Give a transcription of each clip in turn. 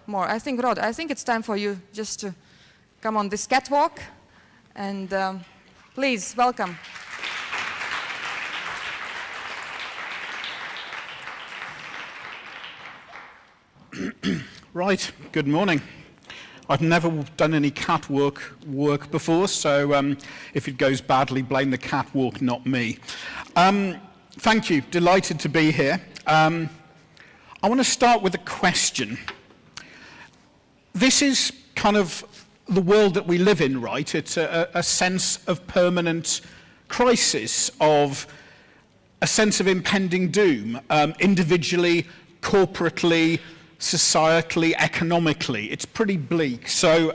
more. I think, Rod, I think it's time for you just to come on this catwalk and please welcome. Right, good morning. I've never done any catwalk work before, so if it goes badly, blame the catwalk, not me. Thank you, delighted to be here. I want to start with a question. This is kind of the world that we live in, right? It's a sense of permanent crisis, of a sense of impending doom, individually, corporately, societally, economically. It's pretty bleak. So,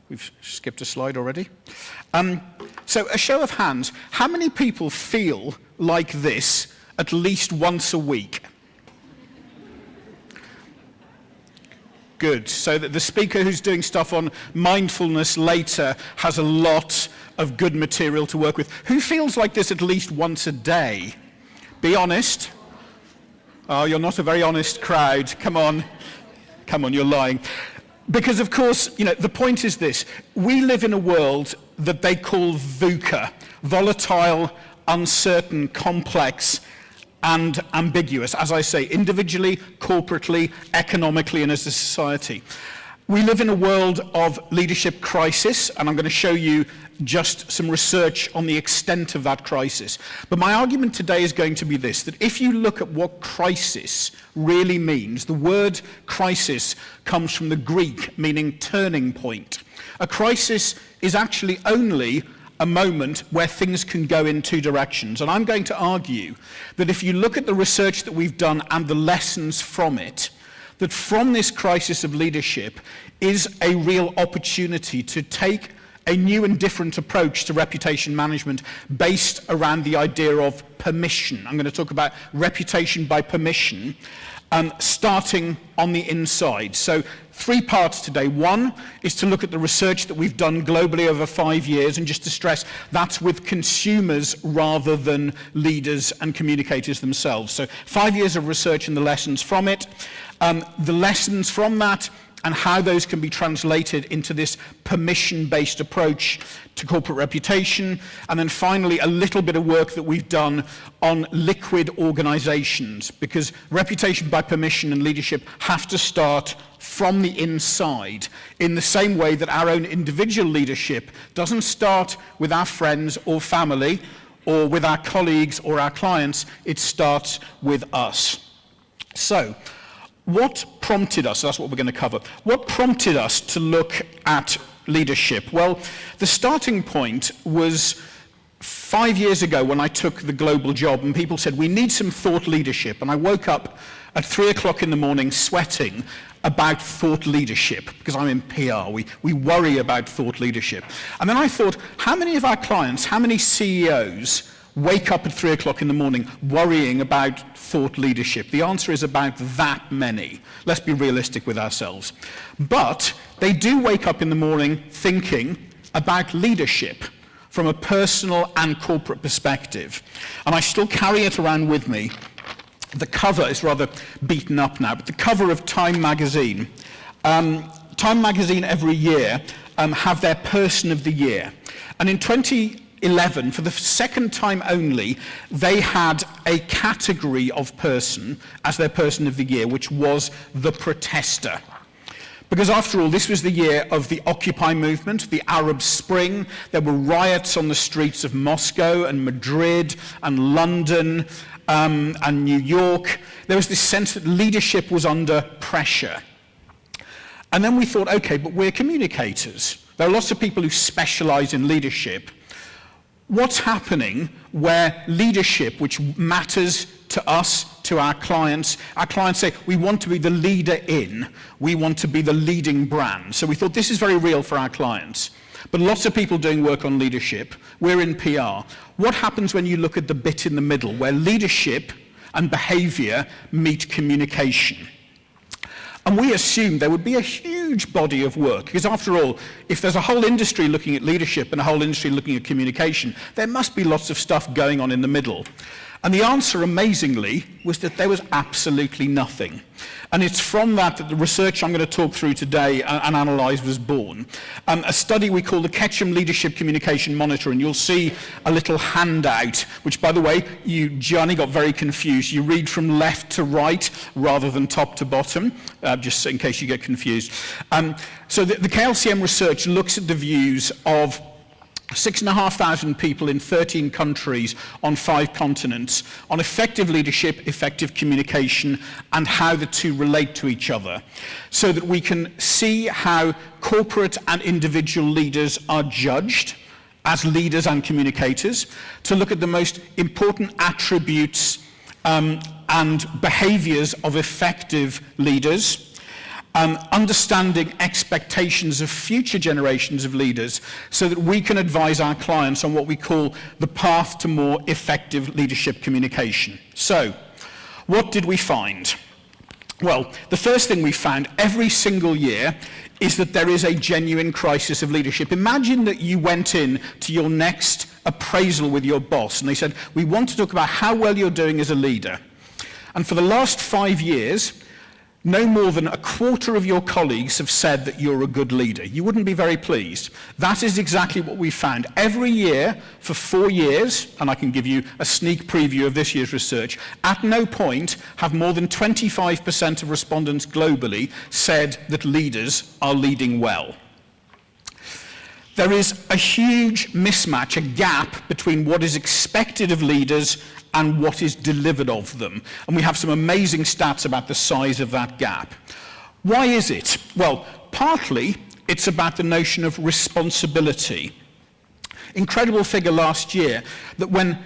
we've skipped a slide already. So a show of hands, how many people feel like this at least once a week? Good. So that the speaker who's doing stuff on mindfulness later has a lot of good material to work with. Who feels like this at least once a day? Be honest. Oh, you're not a very honest crowd. Come on. Come on, you're lying. Because, of course, you know, the point is this. We live in a world that they call VUCA, volatile, uncertain, complex, and ambiguous, as I say, individually, corporately, economically, and as a society. We live in a world of leadership crisis, and I'm going to show you just some research on the extent of that crisis. But my argument today is going to be this, that if you look at what crisis really means, the word crisis comes from the Greek, meaning turning point. A crisis is actually only a moment where things can go in two directions. And I'm going to argue that if you look at the research that we've done and the lessons from it, that from this crisis of leadership is a real opportunity to take a new and different approach to reputation management based around the idea of permission. I'm going to talk about reputation by permission, starting on the inside. So 3 parts today. One is to look at the research that we've done globally over 5 years, and just to stress that's with consumers rather than leaders and communicators themselves. So 5 years of research and the lessons from it. The lessons from that and how those can be translated into this permission-based approach to corporate reputation. And then finally, a little bit of work that we've done on liquid organizations, because reputation by permission and leadership have to start from the inside, in the same way that our own individual leadership doesn't start with our friends or family or with our colleagues or our clients, it starts with us. So, what prompted us, that's what we're going to cover, what prompted us to look at leadership? Well, the starting point was 5 years ago when I took the global job and people said, we need some thought leadership. And I woke up at 3 o'clock in the morning sweating about thought leadership, because I'm in PR, we worry about thought leadership. And then I thought, how many of our clients, how many CEOs wake up at 3 o'clock in the morning worrying about thought leadership? The answer is about that many. Let's be realistic with ourselves. But they do wake up in the morning thinking about leadership from a personal and corporate perspective. And I still carry it around with me. The cover is rather beaten up now, but the cover of Time magazine. Time magazine every year have their Person of the Year. And in 2011, for the second time only, they had a category of person as their Person of the Year, which was the protester. Because after all, this was the year of the Occupy movement, the Arab Spring. There were riots on the streets of Moscow and Madrid and London and New York. There was this sense that leadership was under pressure. And then we thought, okay, but we're communicators. There are lots of people who specialize in leadership. What's happening where leadership, which matters to us, to our clients say, we want to be the leader in, we want to be the leading brand. So we thought this is very real for our clients. But lots of people doing work on leadership. We're in PR. What happens when you look at the bit in the middle, where leadership and behavior meet communication? And we assumed there would be a huge huge body of work, because after all, if there's a whole industry looking at leadership and a whole industry looking at communication, there must be lots of stuff going on in the middle. And the answer, amazingly, was that there was absolutely nothing. And it's from that that the research I'm going to talk through today and analyse was born. A study we call the Ketchum Leadership Communication Monitor, and you'll see a little handout, which, by the way, Johnny got very confused. You read from left to right rather than top to bottom, just in case you get confused. So the KLCM research looks at the views of 6,500 people in 13 countries on 5 continents on effective leadership, effective communication, and how the two relate to each other, so that we can see how corporate and individual leaders are judged as leaders and communicators, to look at the most important attributes and behaviors of effective leaders, understanding expectations of future generations of leaders, so that we can advise our clients on what we call the path to more effective leadership communication. So, what did we find? Well, the first thing we found every single year is that there is a genuine crisis of leadership. Imagine that you went in to your next appraisal with your boss and they said, we want to talk about how well you're doing as a leader. And for the last 5 years, no more than a quarter of your colleagues have said that you're a good leader. You wouldn't be very pleased. That is exactly what we found. Every year for 4 years, and I can give you a sneak preview of this year's research, at no point have more than 25% of respondents globally said that leaders are leading well. There is a huge mismatch, a gap between what is expected of leaders and what is delivered of them. And we have some amazing stats about the size of that gap. Why is it? Well, partly it's about the notion of responsibility. Incredible figure last year that when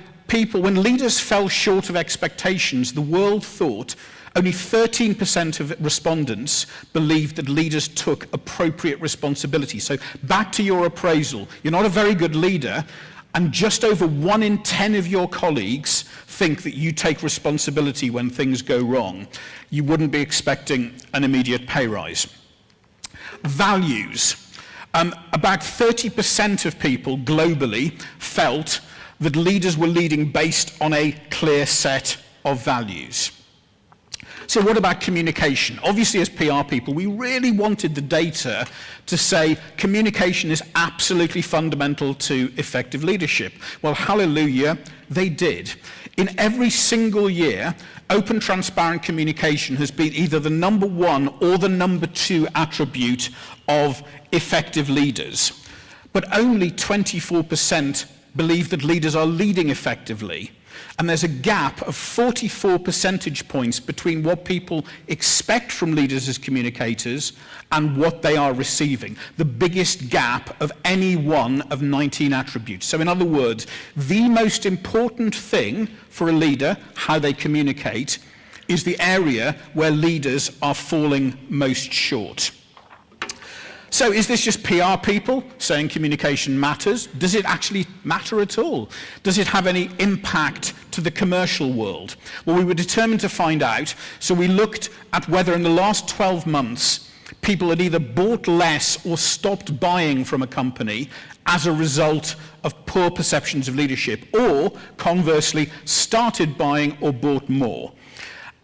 leaders fell short of expectations, the world thought only 13% of respondents believed that leaders took appropriate responsibility. So back to your appraisal. You're not a very good leader, and just over 1 in 10 of your colleagues think that you take responsibility when things go wrong. You wouldn't be expecting an immediate pay rise. Values. About 30% of people globally felt that leaders were leading based on a clear set of values. So what about communication? Obviously, as PR people, we really wanted the data to say communication is absolutely fundamental to effective leadership. Well, hallelujah, they did. In every single year, open, transparent communication has been either the number 1 or the number 2 attribute of effective leaders. But only 24% believe that leaders are leading effectively. And there's a gap of 44 percentage points between what people expect from leaders as communicators and what they are receiving. The biggest gap of any one of 19 attributes. So in other words, the most important thing for a leader, how they communicate, is the area where leaders are falling most short. So is this just PR people saying communication matters? Does it actually matter at all? Does it have any impact to the commercial world? Well, we were determined to find out, so we looked at whether in the last 12 months people had either bought less or stopped buying from a company as a result of poor perceptions of leadership, or conversely started buying or bought more.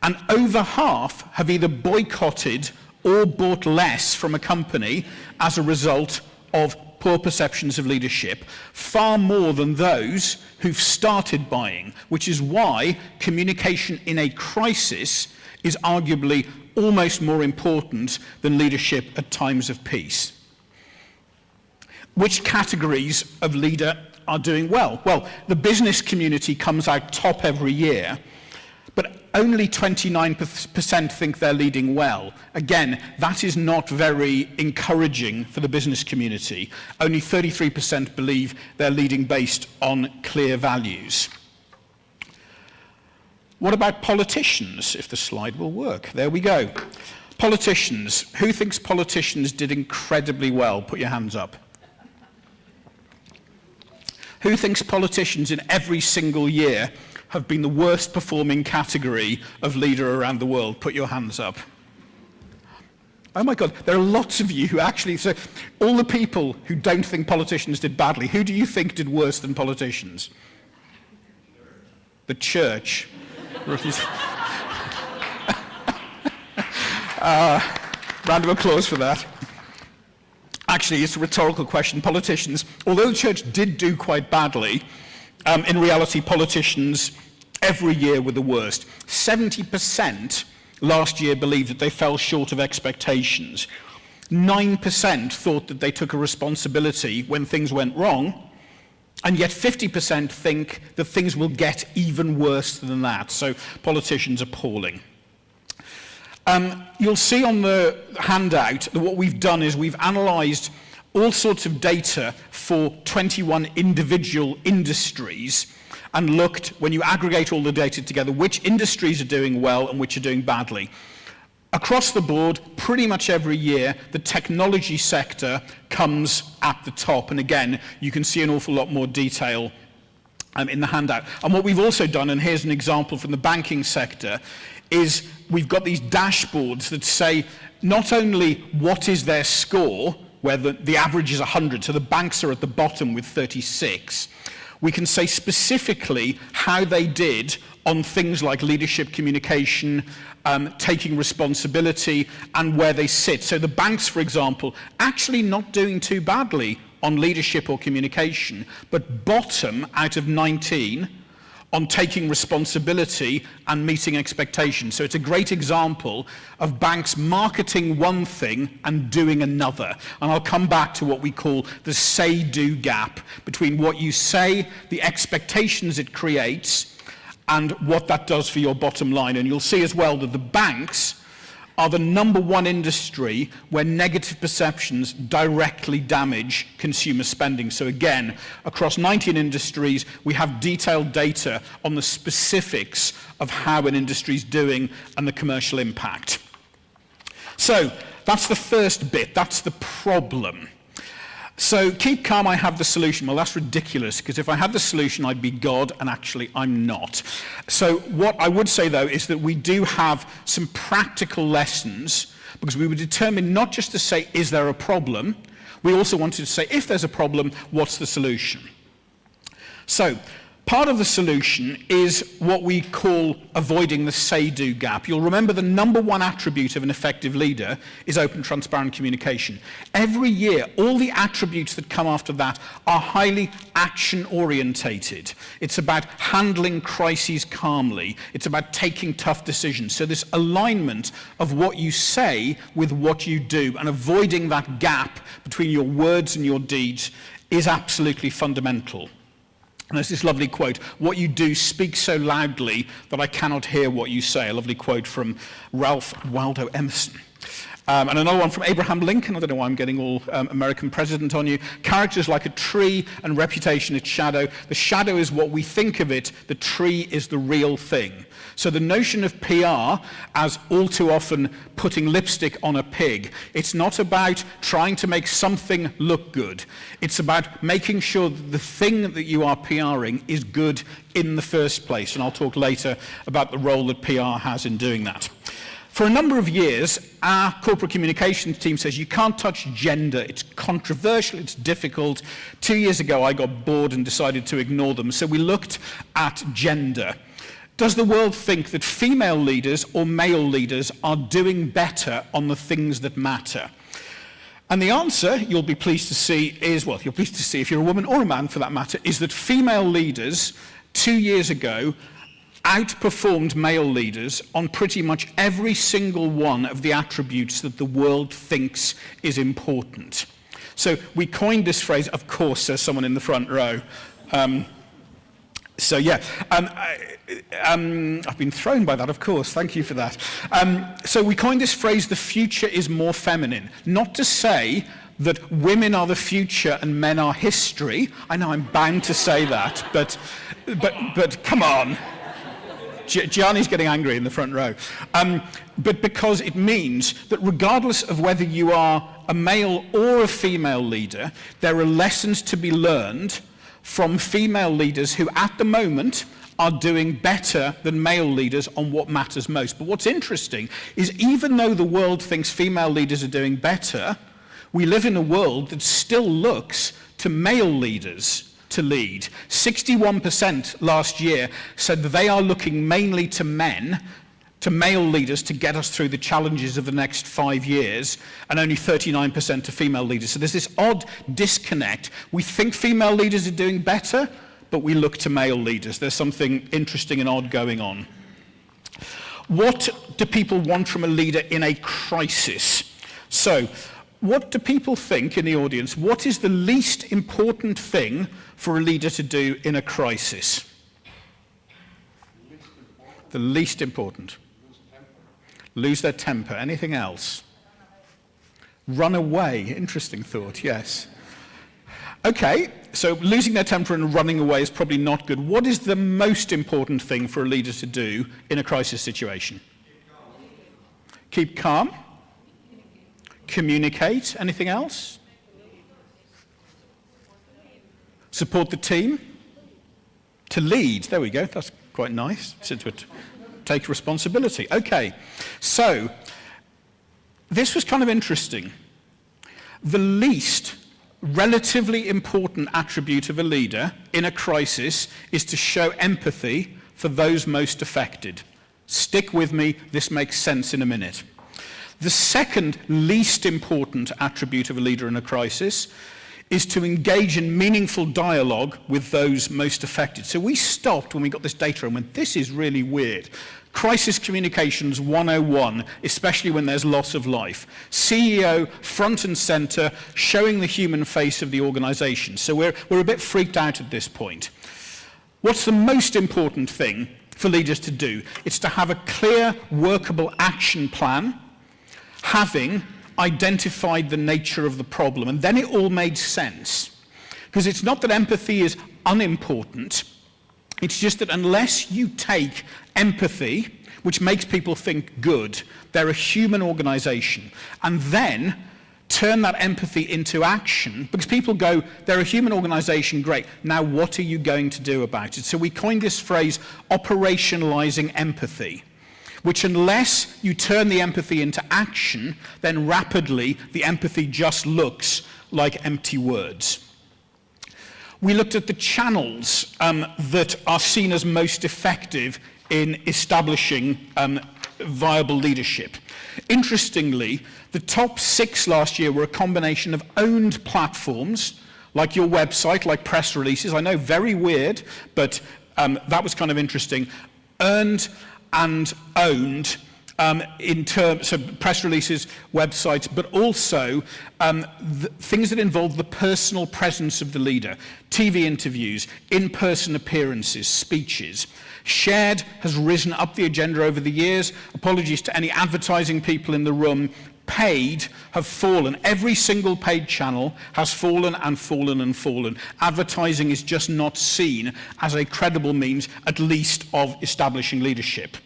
And over half have either boycotted or bought less from a company as a result of poor perceptions of leadership, far more than those who've started buying, which is why communication in a crisis is arguably almost more important than leadership at times of peace. Which categories of leader are doing well? Well, the business community comes out top every year, but only 29% think they're leading well. Again, that is not very encouraging for the business community. Only 33% believe they're leading based on clear values. What about politicians, if the slide will work? There we go. Politicians. Who thinks politicians did incredibly well? Put your hands up. Who thinks politicians in every single year have been the worst performing category of leader around the world? Put your hands up. Oh my God, there are lots of you who actually, so all the people who don't think politicians did badly, who do you think did worse than politicians? The church. Round of applause for that. Actually, it's a rhetorical question. Politicians, although the church did do quite badly, in reality, politicians every year were the worst. 70% last year believed that they fell short of expectations. 9% thought that they took a responsibility when things went wrong, and yet 50% think that things will get even worse than that. So politicians appalling. You'll see on the handout that what we've done is we've analysed all sorts of data for 21 individual industries and looked, when you aggregate all the data together, which industries are doing well and which are doing badly. Across the board, pretty much every year, the technology sector comes at the top. And again, you can see an awful lot more detail in the handout. And what we've also done, and here's an example from the banking sector, is we've got these dashboards that say not only what is their score, where the average is 100, so the banks are at the bottom with 36. We can say specifically how they did on things like leadership communication, taking responsibility, and where they sit. So the banks, for example, actually not doing too badly on leadership or communication, but bottom out of 19 on taking responsibility and meeting expectations. So it's a great example of banks marketing one thing and doing another. And I'll come back to what we call the say-do gap between what you say, the expectations it creates, and what that does for your bottom line. And you'll see as well that the banks are the number one industry where negative perceptions directly damage consumer spending. So again, across 19 industries, we have detailed data on the specifics of how an industry is doing and the commercial impact. So that's the first bit, that's the problem. So keep calm, I have the solution. Well, that's ridiculous, because if I had the solution, I'd be God, and actually I'm not. So what I would say, though, is that we do have some practical lessons, because we were determined not just to say, is there a problem? We also wanted to say, if there's a problem, what's the solution? So part of the solution is what we call avoiding the say-do gap. You'll remember the number one attribute of an effective leader is open, transparent communication. Every year, all the attributes that come after that are highly action-orientated. It's about handling crises calmly. It's about taking tough decisions. So this alignment of what you say with what you do and avoiding that gap between your words and your deeds is absolutely fundamental. And there's this lovely quote, what you do speaks so loudly that I cannot hear what you say. A lovely quote from Ralph Waldo Emerson. And another one from Abraham Lincoln. I don't know why I'm getting all American president on you. Character is like a tree and reputation its shadow. The shadow is what we think of it. The tree is the real thing. So the notion of PR as all too often putting lipstick on a pig, it's not about trying to make something look good. It's about making sure that the thing that you are PRing is good in the first place. And I'll talk later about the role that PR has in doing that. For a number of years, our corporate communications team says you can't touch gender. It's controversial, it's difficult. 2 years ago, I got bored and decided to ignore them. So we looked at gender. Does the world think that female leaders or male leaders are doing better on the things that matter? And the answer, you'll be pleased to see, is, well, you're pleased to see if you're a woman or a man for that matter, is that female leaders 2 years ago outperformed male leaders on pretty much every single one of the attributes that the world thinks is important. So we coined this phrase, of course, says someone in the front row. So yeah, I've been thrown by that, of course, thank you for that. So we coined this phrase, the future is more feminine. Not to say that women are the future and men are history. I know I'm bound to say that, but come on. Gianni's getting angry in the front row. But because it means that regardless of whether you are a male or a female leader, there are lessons to be learned from female leaders who at the moment are doing better than male leaders on what matters most. But what's interesting is even though the world thinks female leaders are doing better, we live in a world that still looks to male leaders to lead. 61% last year said that they are looking mainly to men, to male leaders, to get us through the challenges of the next 5 years, and only 39% to female leaders. So there's this odd disconnect. We think female leaders are doing better, but we look to male leaders. There's something interesting and odd going on. What do people want from a leader in a crisis? So, what do people think in the audience? What is the least important thing for a leader to do in a crisis? The least important. Lose their temper. Anything else? Run away. Interesting thought, yes. Okay, so losing their temper and running away is probably not good. What is the most important thing for a leader to do in a crisis situation? Keep calm. Communicate. Anything else? Support the team. To lead. There we go. That's quite nice. To take responsibility. Okay, so this was kind of interesting. The least relatively important attribute of a leader in a crisis is to show empathy for those most affected. Stick with me, this makes sense in a minute. The second least important attribute of a leader in a crisis is to engage in meaningful dialogue with those most affected. So we stopped when we got this data and went, this is really weird. Crisis Communications 101, especially when there's loss of life. CEO, front and center, showing the human face of the organization. So we're a bit freaked out at this point. What's the most important thing for leaders to do? It's to have a clear, workable action plan, having identified the nature of the problem. And then it all made sense. Because it's not that empathy is unimportant. It's just that unless you take empathy, which makes people think good, they're a human organization, and then turn that empathy into action, because people go, they're a human organization, great, now what are you going to do about it? So we coined this phrase, operationalizing empathy, which unless you turn the empathy into action, then rapidly the empathy just looks like empty words. We looked at the channels that are seen as most effective in establishing viable leadership. Interestingly, the top 6 last year were a combination of owned platforms, like your website, like press releases. I know, very weird, but that was kind of interesting. Earned and owned in terms of press releases, websites, but also things that involve the personal presence of the leader, TV interviews, in-person appearances, speeches. Shared has risen up the agenda over the years. Apologies to any advertising people in the room. Paid have fallen. Every single paid channel has fallen and fallen and fallen. Advertising is just not seen as a credible means, at least, of establishing leadership.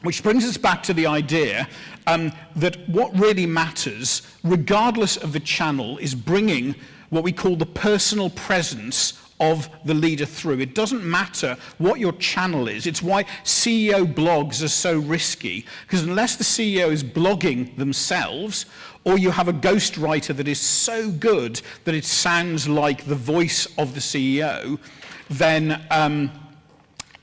Which brings us back to the idea that what really matters, regardless of the channel, is bringing what we call the personal presence of the leader through. It doesn't matter what your channel is. It's why CEO blogs are so risky, because unless the CEO is blogging themselves, or you have a ghostwriter that is so good that it sounds like the voice of the CEO, then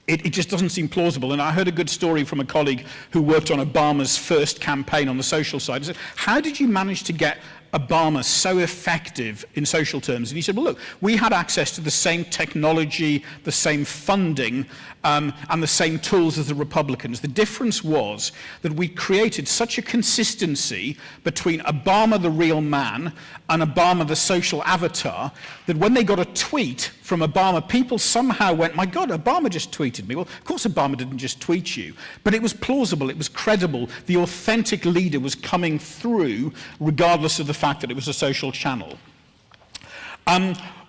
it just doesn't seem plausible. And I heard a good story from a colleague who worked on Obama's first campaign on the social side. I said, how did you manage to get Obama so effective in social terms? And he said, well, look, we had access to the same technology, the same funding, and the same tools as the Republicans. The difference was that we created such a consistency between Obama, the real man, and Obama, the social avatar, that when they got a tweet from Obama, people somehow went, my God, Obama just tweeted me. Well, of course Obama didn't just tweet you, but it was plausible, it was credible. The authentic leader was coming through, regardless of the fact that it was a social channel.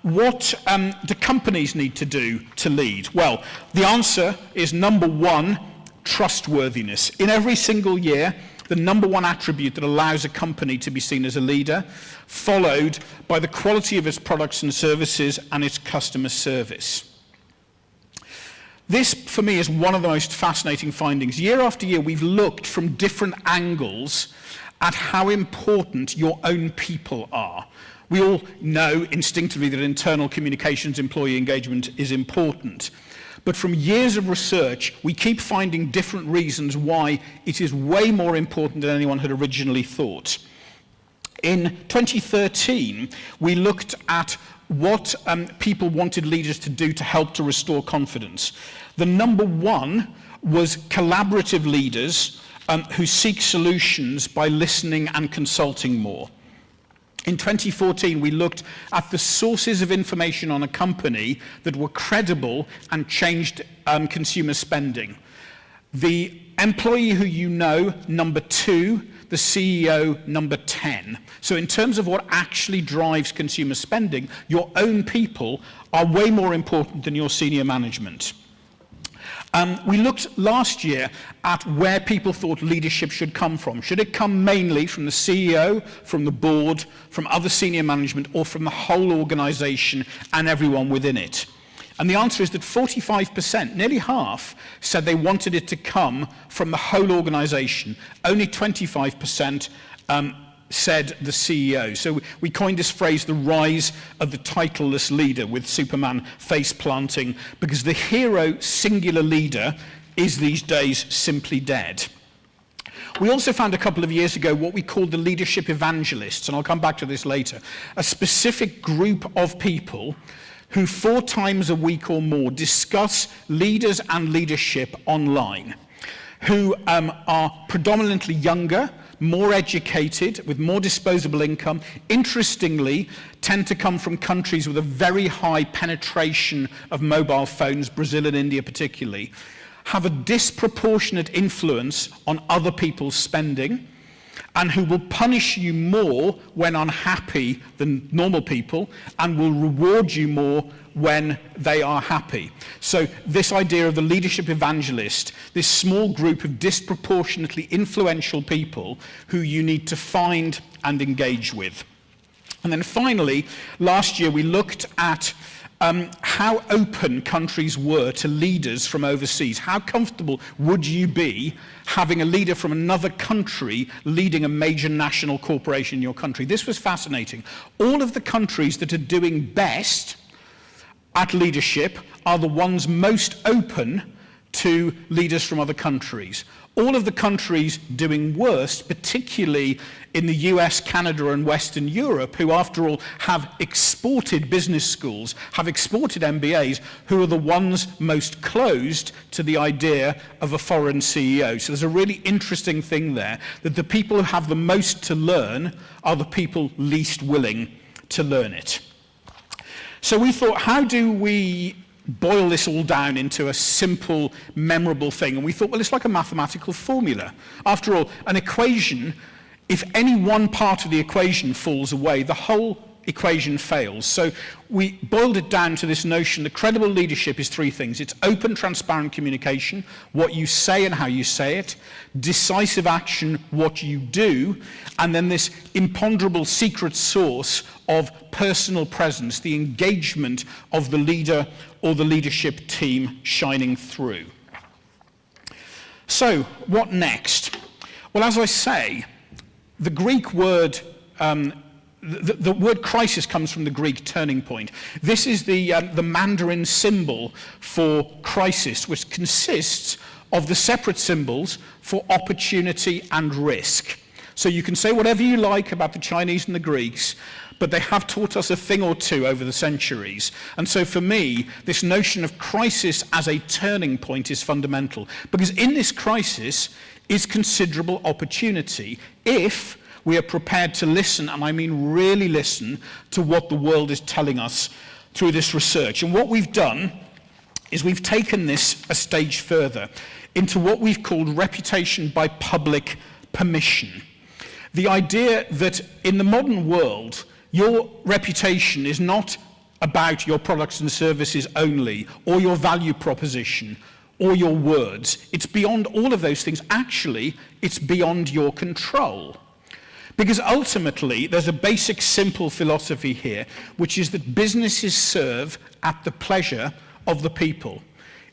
What do companies need to do to lead? Well, the answer is number one, trustworthiness. In every single year, the number one attribute that allows a company to be seen as a leader, followed by the quality of its products and services and its customer service. This, for me, is one of the most fascinating findings. Year after year, we've looked from different angles at how important your own people are. We all know instinctively that internal communications, employee engagement is important. But from years of research, we keep finding different reasons why it is way more important than anyone had originally thought. In 2013, we looked at what people wanted leaders to do to help to restore confidence. The number one was collaborative leaders who seek solutions by listening and consulting more. In 2014, we looked at the sources of information on a company that were credible and changed consumer spending. The employee who you know, number 2, the CEO, number 10. So in terms of what actually drives consumer spending, your own people are way more important than your senior management. We looked last year at where people thought leadership should come from. Should it come mainly from the CEO, from the board, from other senior management, or from the whole organization and everyone within it? And the answer is that 45%, nearly half, said they wanted it to come from the whole organization. Only 25% said the CEO. So we coined this phrase, the rise of the titleless leader, with Superman face planting, because the hero singular leader is these days simply dead. We also found a couple of years ago what we called the leadership evangelists, and I'll come back to this later, a specific group of people who 4 times a week or more discuss leaders and leadership online, who are predominantly younger, more educated, with more disposable income, interestingly, tend to come from countries with a very high penetration of mobile phones, Brazil and India particularly, have a disproportionate influence on other people's spending, and who will punish you more when unhappy than normal people, and will reward you more when they are happy. So this idea of the leadership evangelist, this small group of disproportionately influential people who you need to find and engage with. And then finally, last year we looked at how open countries were to leaders from overseas. How comfortable would you be having a leader from another country leading a major national corporation in your country? This was fascinating. All of the countries that are doing best at leadership are the ones most open to leaders from other countries. All of the countries doing worst, particularly in the US, Canada, and Western Europe, who after all have exported business schools, have exported MBAs, who are the ones most closed to the idea of a foreign CEO. So there's a really interesting thing there, that the people who have the most to learn are the people least willing to learn it. So we thought, how do we boil this all down into a simple, memorable thing? And we thought, well, it's like a mathematical formula. After all, an equation, if any one part of the equation falls away, the whole equation fails. So we boiled it down to this notion that credible leadership is 3 things. It's open, transparent communication, what you say and how you say it, decisive action, what you do, and then this imponderable secret sauce of personal presence, the engagement of the leader or the leadership team shining through. So, what next? Well, as I say, the Greek word the word crisis comes from the Greek turning point. This is the Mandarin symbol for crisis, which consists of the separate symbols for opportunity and risk. So you can say whatever you like about the Chinese and the Greeks, but they have taught us a thing or two over the centuries. And so for me, this notion of crisis as a turning point is fundamental, because in this crisis is considerable opportunity if we are prepared to listen, and I mean really listen, to what the world is telling us through this research. And what we've done is we've taken this a stage further into what we've called reputation by public permission. The idea that in the modern world, your reputation is not about your products and services only, or your value proposition, or your words. It's beyond all of those things. Actually, it's beyond your control. Because ultimately, there's a basic, simple philosophy here, which is that businesses serve at the pleasure of the people.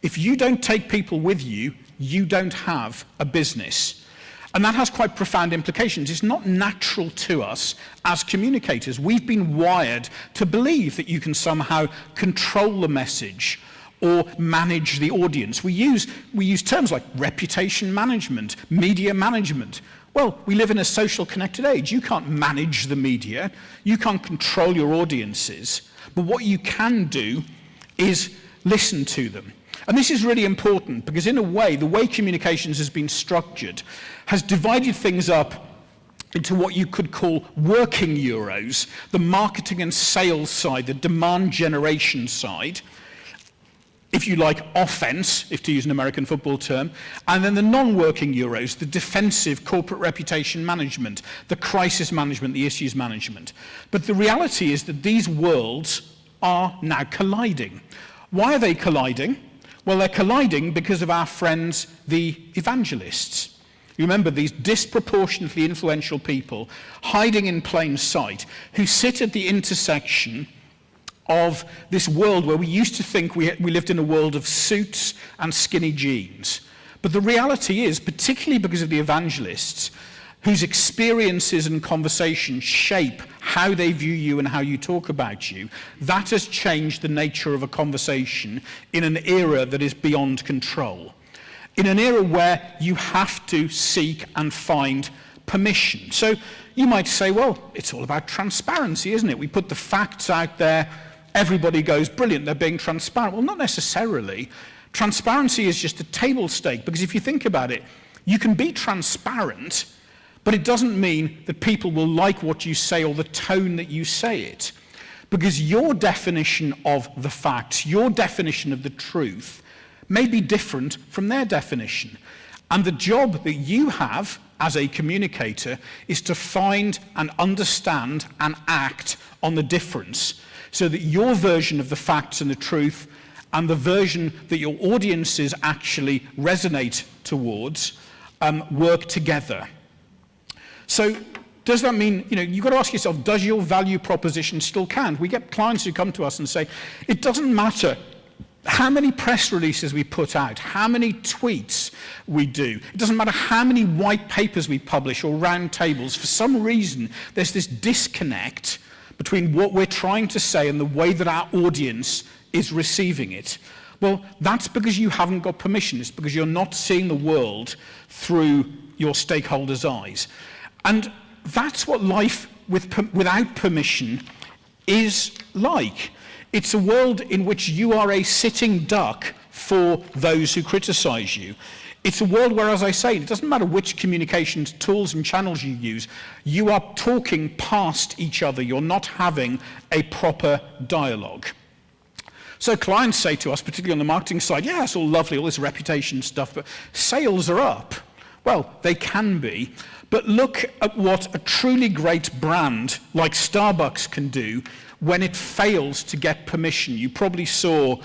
If you don't take people with you, you don't have a business. And that has quite profound implications. It's not natural to us as communicators. We've been wired to believe that you can somehow control the message or manage the audience. We use terms like reputation management, media management. Well, we live in a social connected age. You can't manage the media. You can't control your audiences. But what you can do is listen to them. And this is really important because in a way, the way communications has been structured has divided things up into what you could call working euros, the marketing and sales side, the demand generation side, if you like, offense, if to use an American football term, and then the non-working euros, the defensive corporate reputation management, the crisis management, the issues management. But the reality is that these worlds are now colliding. Why are they colliding? Well, they're colliding because of our friends, the evangelists. You remember these disproportionately influential people hiding in plain sight who sit at the intersection of this world where we used to think we lived in a world of suits and skinny jeans. But the reality is, particularly because of the evangelists, whose experiences and conversations shape how they view you and how you talk about you, that has changed the nature of a conversation in an era that is beyond control. In an era where you have to seek and find permission. So you might say, well, it's all about transparency, isn't it? We put the facts out there, everybody goes, brilliant, they're being transparent. Well, not necessarily. Transparency is just a table stake, because if you think about it, you can be transparent, but it doesn't mean that people will like what you say or the tone that you say it. Because your definition of the facts, your definition of the truth, may be different from their definition. And the job that you have as a communicator is to find and understand and act on the difference, so that your version of the facts and the truth and the version that your audiences actually resonate towards work together. So does that mean, you've got to ask yourself, does your value proposition still count? We get clients who come to us and say, it doesn't matter how many press releases we put out, how many tweets we do. It doesn't matter how many white papers we publish or round tables. For some reason, there's this disconnect between what we're trying to say and the way that our audience is receiving it. Well, that's because you haven't got permission. It's because you're not seeing the world through your stakeholders' eyes. And that's what life without permission is like. It's a world in which you are a sitting duck for those who criticize you. It's a world where, as I say, it doesn't matter which communications tools and channels you use, you are talking past each other. You're not having a proper dialogue. So clients say to us, particularly on the marketing side, yeah, it's all lovely, all this reputation stuff, but sales are up. Well, they can be, but look at what a truly great brand like Starbucks can do when it fails to get permission. You probably saw,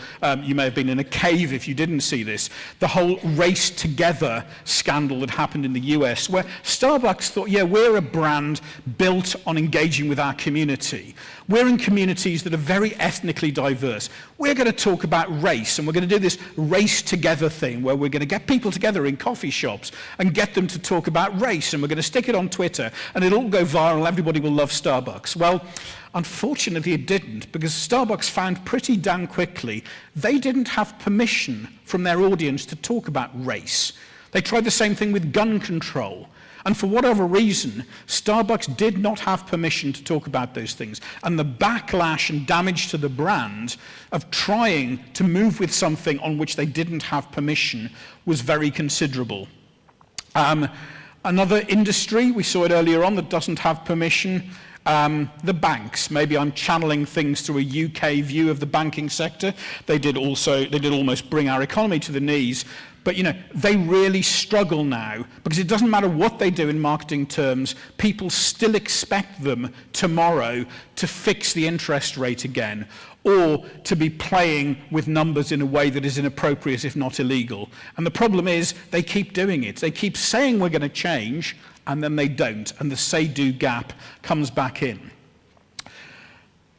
you may have been in a cave if you didn't see this, the whole Race Together scandal that happened in the US, where Starbucks thought, yeah, we're a brand built on engaging with our community. We're in communities that are very ethnically diverse. We're going to talk about race, and we're going to do this Race Together thing where we're going to get people together in coffee shops and get them to talk about race, and we're going to stick it on Twitter, and it'll all go viral, everybody will love Starbucks. Well, unfortunately, it didn't, because Starbucks found pretty damn quickly they didn't have permission from their audience to talk about race. They tried the same thing with gun control. And for whatever reason, Starbucks did not have permission to talk about those things. And the backlash and damage to the brand of trying to move with something on which they didn't have permission was very considerable. Another industry, we saw it earlier on, that doesn't have permission, the banks. Maybe I'm channeling things through a UK view of the banking sector. They did almost bring our economy to the knees. But, they really struggle now because it doesn't matter what they do in marketing terms, people still expect them tomorrow to fix the interest rate again or to be playing with numbers in a way that is inappropriate, if not illegal. And the problem is they keep doing it. They keep saying we're going to change, and then they don't, and the say-do gap comes back in.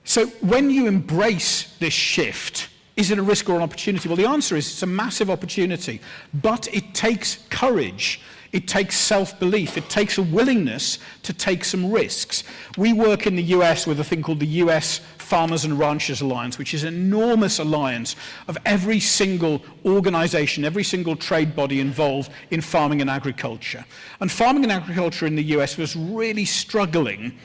So when you embrace this shift, is it a risk or an opportunity? Well, the answer is it's a massive opportunity, but it takes courage. It takes self-belief. It takes a willingness to take some risks. We work in the US with a thing called the US Farmers and Ranchers Alliance, which is an enormous alliance of every single organization, every single trade body involved in farming and agriculture. And farming and agriculture in the US was really struggling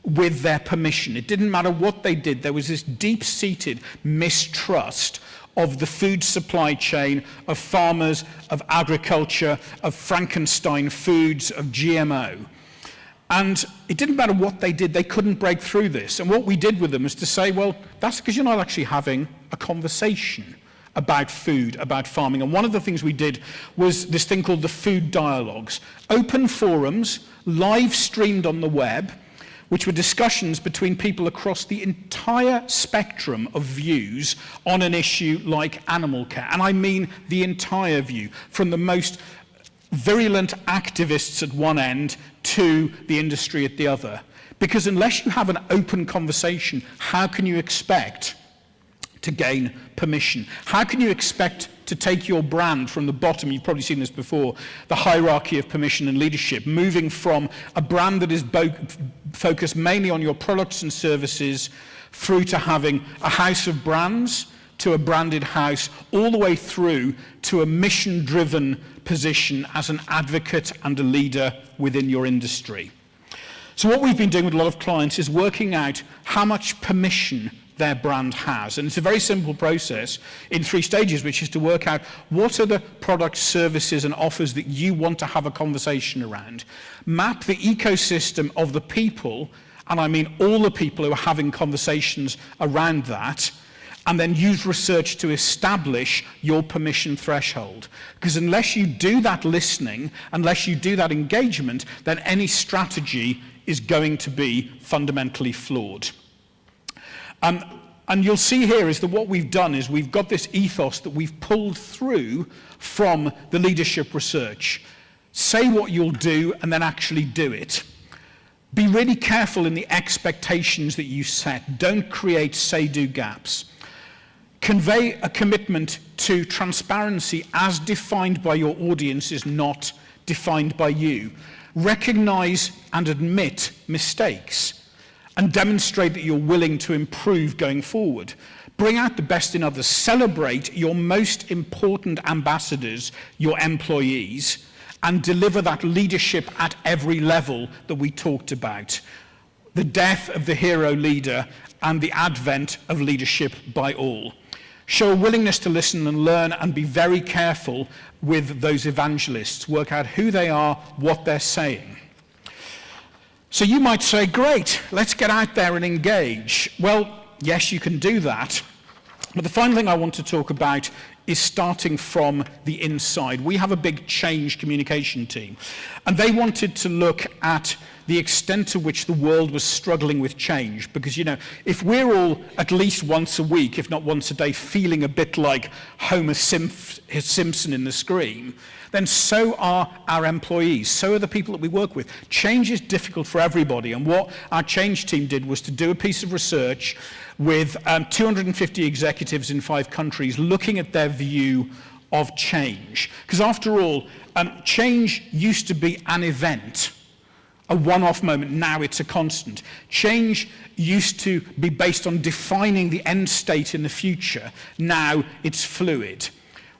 with their permission. It didn't matter what they did. There was this deep-seated mistrust of the food supply chain, of farmers, of agriculture, of Frankenstein foods, of GMO. And it didn't matter what they did, they couldn't break through this. And what we did with them was to say, well, that's because you're not actually having a conversation about food, about farming. And one of the things we did was this thing called the food dialogues. Open forums, live streamed on the web, which were discussions between people across the entire spectrum of views on an issue like animal care. And I mean the entire view, from the most virulent activists at one end to the industry at the other. Because unless you have an open conversation, how can you expect to gain permission? How can you expect to take your brand from the bottom? You've probably seen this before, the hierarchy of permission and leadership, moving from a brand that is focused mainly on your products and services through to having a house of brands, to a branded house, all the way through to a mission-driven position as an advocate and a leader within your industry. So what we've been doing with a lot of clients is working out how much permission their brand has. And it's a very simple process in 3 stages, which is to work out what are the products, services, and offers that you want to have a conversation around. Map the ecosystem of the people, and I mean all the people who are having conversations around that, and then use research to establish your permission threshold. Because unless you do that listening, unless you do that engagement, then any strategy is going to be fundamentally flawed. And you'll see here is that what we've done is we've got this ethos that we've pulled through from the leadership research. Say what you'll do and then actually do it. Be really careful in the expectations that you set. Don't create say-do gaps. Convey a commitment to transparency as defined by your audience is not defined by you. Recognize and admit mistakes and demonstrate that you're willing to improve going forward. Bring out the best in others. Celebrate your most important ambassadors, your employees, and deliver that leadership at every level that we talked about. The death of the hero leader and the advent of leadership by all. Show a willingness to listen and learn, and be very careful with those evangelists. Work out who they are, what they're saying. So you might say, great, let's get out there and engage. Well, yes, you can do that. But the final thing I want to talk about is starting from the inside. We have a big change communication team, and they wanted to look at the extent to which the world was struggling with change. Because, if we're all at least once a week, if not once a day, feeling a bit like Homer Simpson in the Scream, then so are our employees, so are the people that we work with. Change is difficult for everybody, and what our change team did was to do a piece of research with 250 executives in 5 countries looking at their view of change. Because after all, change used to be an event, a one-off moment. Now it's a constant. Change used to be based on defining the end state in the future. Now it's fluid.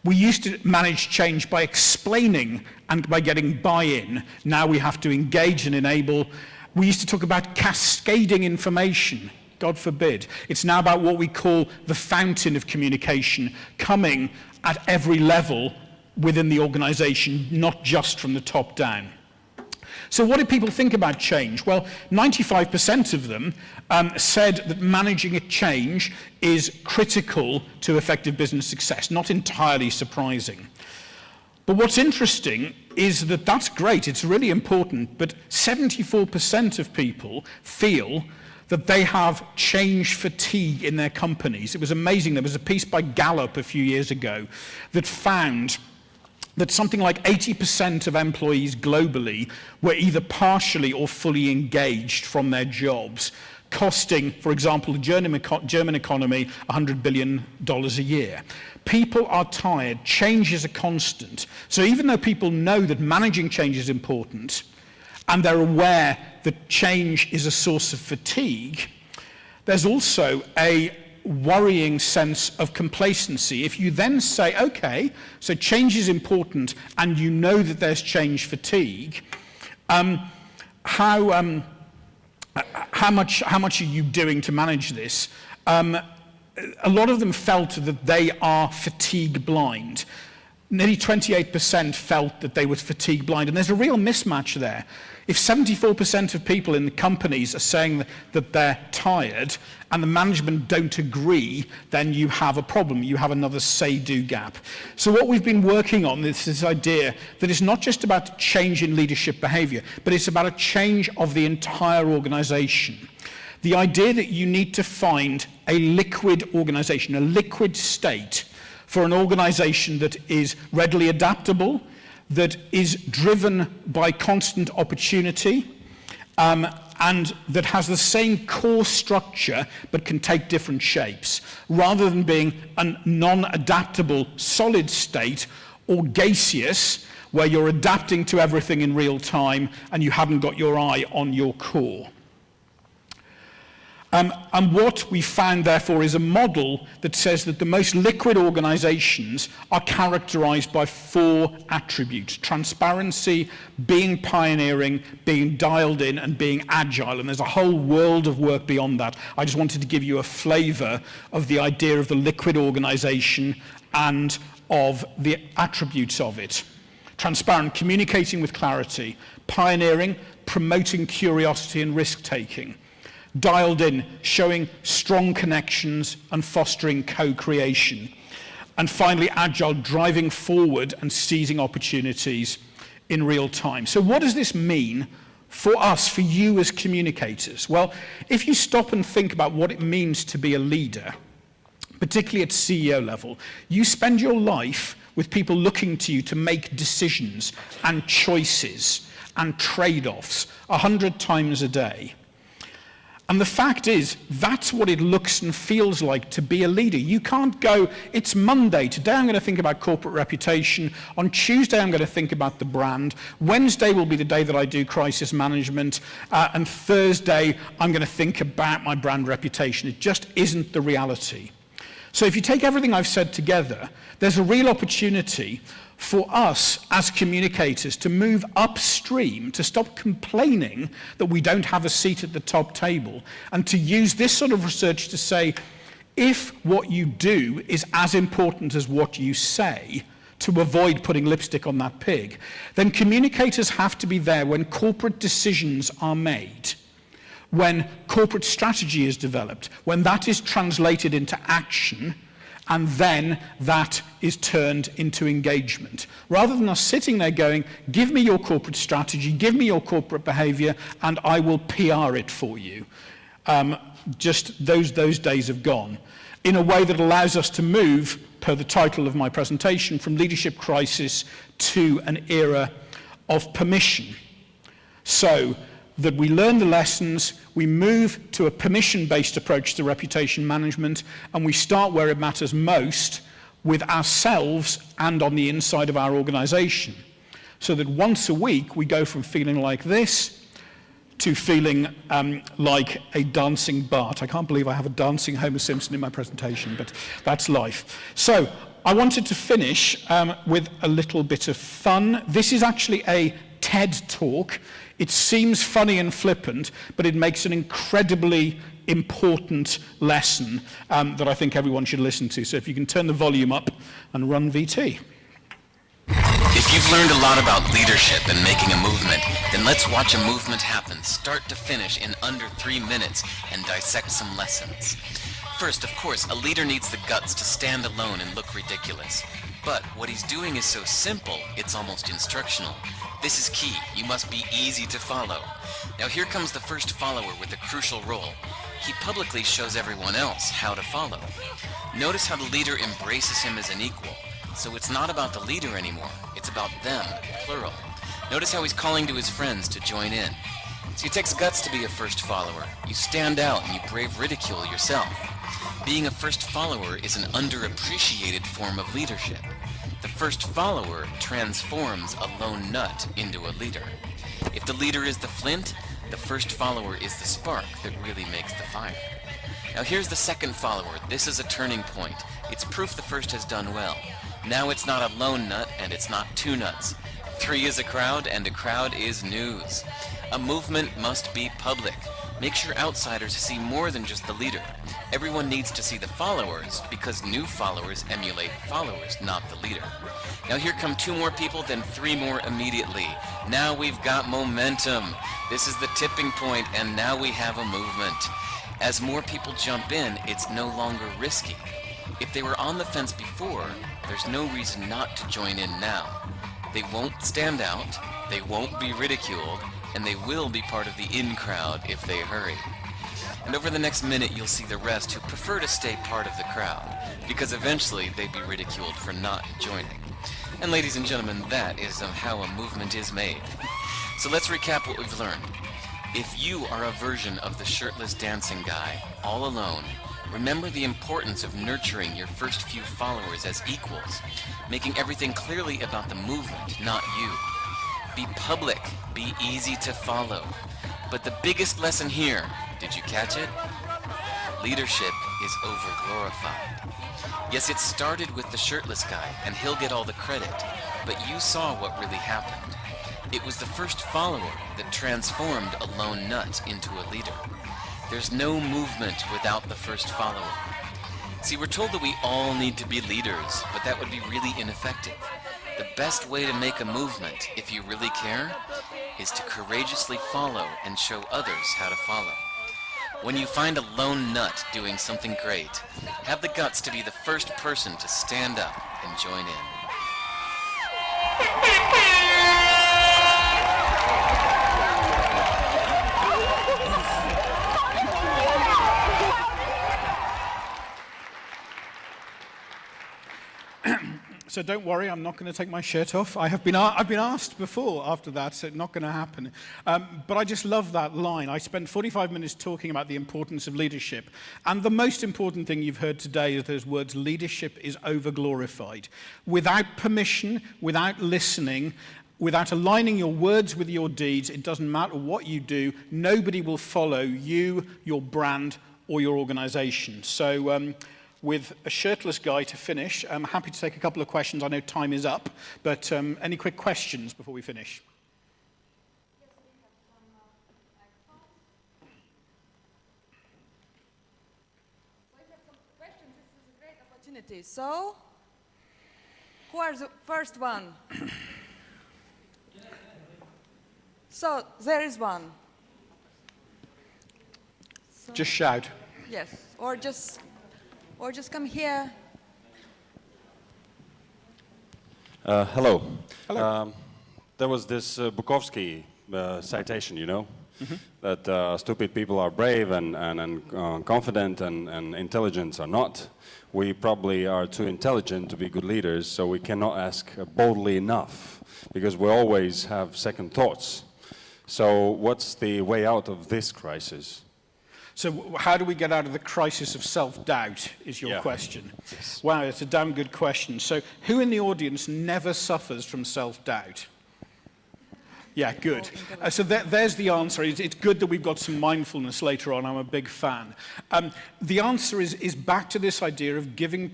We used to manage change by explaining and by getting buy-in. Now we have to engage and enable. We used to talk about cascading information. God forbid. It's now about what we call the fountain of communication, coming at every level within the organization, not just from the top down. So what do people think about change? Well, 95% of them said that managing a change is critical to effective business success. Not entirely surprising. But what's interesting is that that's great, it's really important, but 74% of people feel that they have change fatigue in their companies. It was amazing. There was a piece by Gallup a few years ago that found that something like 80% of employees globally were either partially or fully engaged from their jobs, costing, for example, the German economy $100 billion a year. People are tired. Change is a constant. So even though people know that managing change is important, and they're aware that change is a source of fatigue, there's also a worrying sense of complacency. If you then say, okay, so change is important, and you know that there's change fatigue, how much are you doing to manage this? A lot of them felt that they are fatigue blind. Nearly 28% felt that they were fatigue blind, and there's a real mismatch there. If 74% of people in the companies are saying that they're tired and the management don't agree, then you have a problem. You have another say-do gap. So what we've been working on is this idea that it's not just about change in leadership behavior, but it's about a change of the entire organization. The idea that you need to find a liquid organization, a liquid state for an organization that is readily adaptable, that is driven by constant opportunity, and that has the same core structure but can take different shapes, rather than being a non-adaptable solid state or gaseous, where you're adapting to everything in real time and you haven't got your eye on your core. And what we found, therefore, is a model that says that the most liquid organizations are characterized by 4 attributes: transparency, being pioneering, being dialed in, and being agile. And there's a whole world of work beyond that. I just wanted to give you a flavor of the idea of the liquid organization and of the attributes of it. Transparent, communicating with clarity. Pioneering, promoting curiosity and risk-taking. Dialed in, showing strong connections and fostering co-creation. And finally, agile, driving forward and seizing opportunities in real time. So what does this mean for us, for you as communicators? Well, if you stop and think about what it means to be a leader, particularly at CEO level, you spend your life with people looking to you to make decisions and choices and trade-offs 100 times a day. And the fact is, that's what it looks and feels like to be a leader. You can't go, it's Monday, today I'm going to think about corporate reputation, on Tuesday I'm going to think about the brand, Wednesday will be the day that I do crisis management, and Thursday I'm going to think about my brand reputation. It just isn't the reality. So if you take everything I've said together, there's a real opportunity for us as communicators to move upstream, to stop complaining that we don't have a seat at the top table, and to use this sort of research to say, if what you do is as important as what you say, to avoid putting lipstick on that pig, then communicators have to be there when corporate decisions are made, when corporate strategy is developed, when that is translated into action, and then that is turned into engagement. Rather than us sitting there going, give me your corporate strategy, give me your corporate behavior, and I will PR it for you. Just those days have gone. In a way that allows us to move, per the title of my presentation, from leadership crisis to an era of permission. So that we learn the lessons, we move to a permission-based approach to reputation management, and we start where it matters most, with ourselves and on the inside of our organization. So that once a week, we go from feeling like this to feeling like a dancing Bart. I can't believe I have a dancing Homer Simpson in my presentation, but that's life. So I wanted to finish with a little bit of fun. This is actually a TED talk. It seems funny and flippant, but it makes an incredibly important lesson that I think everyone should listen to. So if you can turn the volume up and run VT. If you've learned a lot about leadership and making a movement, then let's watch a movement happen, start to finish, in under 3 minutes, and dissect some lessons. First, of course, a leader needs the guts to stand alone and look ridiculous. But what he's doing is so simple, it's almost instructional. This is key. You must be easy to follow. Now here comes the first follower with a crucial role. He publicly shows everyone else how to follow. Notice how the leader embraces him as an equal. So it's not about the leader anymore. It's about them, plural. Notice how he's calling to his friends to join in. So it takes guts to be a first follower. You stand out and you brave ridicule yourself. Being a first follower is an underappreciated form of leadership. The first follower transforms a lone nut into a leader. If the leader is the flint, the first follower is the spark that really makes the fire. Now here's the second follower. This is a turning point. It's proof the first has done well. Now it's not a lone nut and it's not two nuts. 3 is a crowd and a crowd is news. A movement must be public. Make sure outsiders see more than just the leader. Everyone needs to see the followers because new followers emulate followers, not the leader. Now here come 2 more people, then 3 more immediately. Now we've got momentum. This is the tipping point, and now we have a movement. As more people jump in, it's no longer risky. If they were on the fence before, there's no reason not to join in now. They won't stand out, they won't be ridiculed, and they will be part of the in crowd if they hurry. And over the next minute you'll see the rest who prefer to stay part of the crowd, because eventually they'd be ridiculed for not joining. And ladies and gentlemen, that is how a movement is made. So let's recap what we've learned. If you are a version of the shirtless dancing guy, all alone, remember the importance of nurturing your first few followers as equals, making everything clearly about the movement, not you. Be public, be easy to follow. But the biggest lesson here, did you catch it? Leadership is overglorified. Yes, it started with the shirtless guy, and he'll get all the credit, but you saw what really happened. It was the first follower that transformed a lone nut into a leader. There's no movement without the first follower. See, we're told that we all need to be leaders, but that would be really ineffective. The best way to make a movement, if you really care, is to courageously follow and show others how to follow. When you find a lone nut doing something great, have the guts to be the first person to stand up and join in. So don't worry, I'm not going to take my shirt off. I've been asked before after that, so it's not going to happen. But I just love that line. I spent 45 minutes talking about the importance of leadership. And the most important thing you've heard today is those words, leadership is overglorified. Without permission, without listening, without aligning your words with your deeds, it doesn't matter what you do, nobody will follow you, your brand, or your organization. So with a shirtless guy to finish, I'm happy to take a couple of questions. I know time is up, but any quick questions before we finish? Yes, we have some microphones. So if you have some questions, this is a great opportunity. So, who are the first one? So, there is one. So, Just shout. yes, or just come here. Hello. Hello. There was this Bukowski citation, you know, that stupid people are brave and confident and intelligent are not. We probably are too intelligent to be good leaders, so we cannot ask boldly enough because we always have second thoughts. So what's the way out of this crisis? So how do we get out of the crisis of self-doubt is your question. Yes. Wow, it's a damn good question. So who in the audience never suffers from self-doubt? Yeah, good. So there's the answer. It's good that we've got some mindfulness later on. I'm a big fan. The answer is back to this idea of giving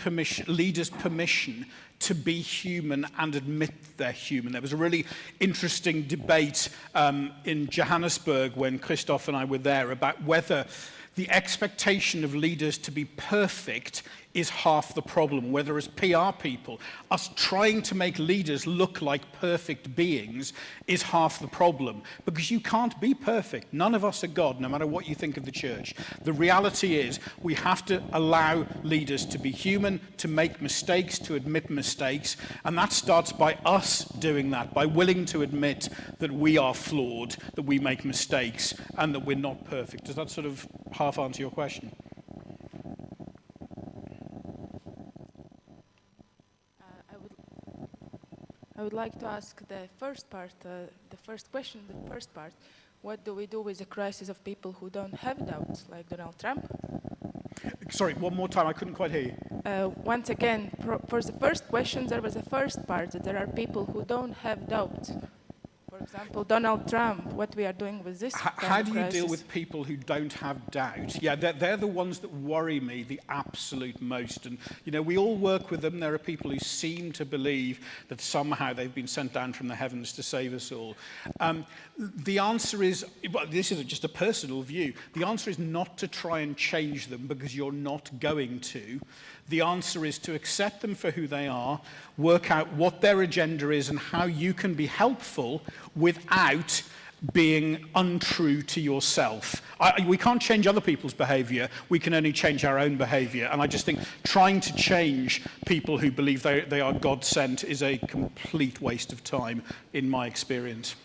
leaders permission to be human and admit they're human. There was a really interesting debate in Johannesburg when Christoph and I were there about whether the expectation of leaders to be perfect is half the problem, whether as PR people, us trying to make leaders look like perfect beings is half the problem, because you can't be perfect. None of us are God, no matter what you think of the church. The reality is we have to allow leaders to be human, to make mistakes, to admit mistakes, and that starts by us doing that, by willing to admit that we are flawed, that we make mistakes, and that we're not perfect. Does that sort of half answer your question? I would like to ask the first part, the first question, the first part. What do we do with the crisis of people who don't have doubts, like Donald Trump? Sorry, one more time, I couldn't quite hear you. Once again, for the first question, there was a first part, that there are people who don't have doubts. For example, Donald Trump, what we are doing with this kind How of do you crisis. deal with people who don't have doubt? Yeah, they're the ones that worry me the absolute most. And, you know, we all work with them. There are people who seem to believe that somehow they've been sent down from the heavens to save us all. The answer is, well, this is just a personal view, the answer is not to try and change them, because you're not going to. The answer is to accept them for who they are, work out what their agenda is and how you can be helpful without being untrue to yourself. We can't change other people's behavior, we can only change our own behavior. And I just think trying to change people who believe they are God-sent is a complete waste of time, in my experience.